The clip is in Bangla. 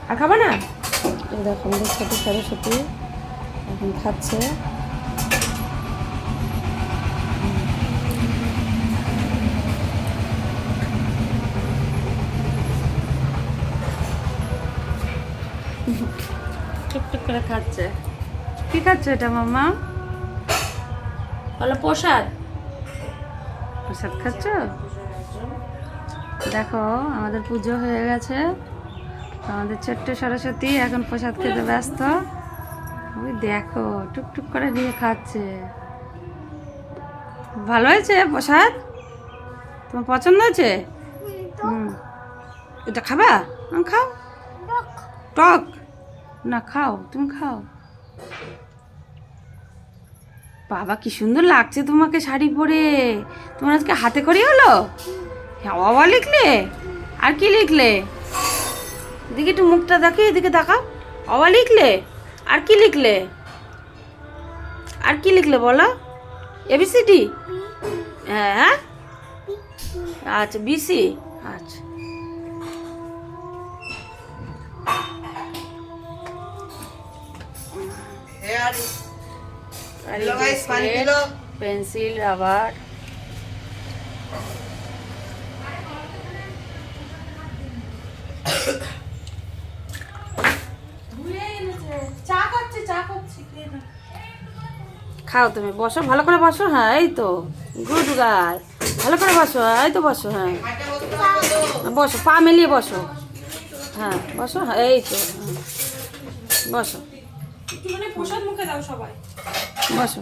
আর খাবা না? এই দেখো আমাদের ছোট সরস্বতী এখন খাচ্ছে। টুকটুক করে খাচ্ছে। কি খাচ্ছে এটা মাম্মা? বলো প্রসাদ। প্রসাদ খাচ্ছ? দেখো আমাদের পুজো হয়ে গেছে, আমাদের ছোট্ট সরস্বতী এখন প্রসাদ খেতে ব্যস্ত। ওই দেখো টুকটুক করে নিয়ে খাচ্ছে। ভালো হয়েছে প্রসাদ? তোমার পছন্দ হয়েছে? হুম, এটা খাবা? খাও। টক না, খাও, তুমি খাও। বাবা কি সুন্দর লাগছে তোমাকে শাড়ি পরে। তোমার আজকে হাতে খড়ি হলো? হ্যাঁ, বাবা লিখলে? আর কি লিখলে? এদিকে একটু মুখটা দেখে, এদিকে তাকাও। বাবা লিখলে? আর কি লিখলে? আর কি লিখলে বলো? এবিসিডি? হ্যাঁ, আচ্ছা বিসি। আচ্ছা, পেন্সিল, রাবার। খাও তুমি, বসো ভালো করে বসো। হ্যাঁ এই তো, গুড গার্ল। ভালো করে বসো, এই তো বসো। হ্যাঁ বসো, পা মিলিয়ে বসো। হ্যাঁ বসো, হ্যাঁ এই তো, বসো প্রসাদ মুখে দাও সবাই। বসো।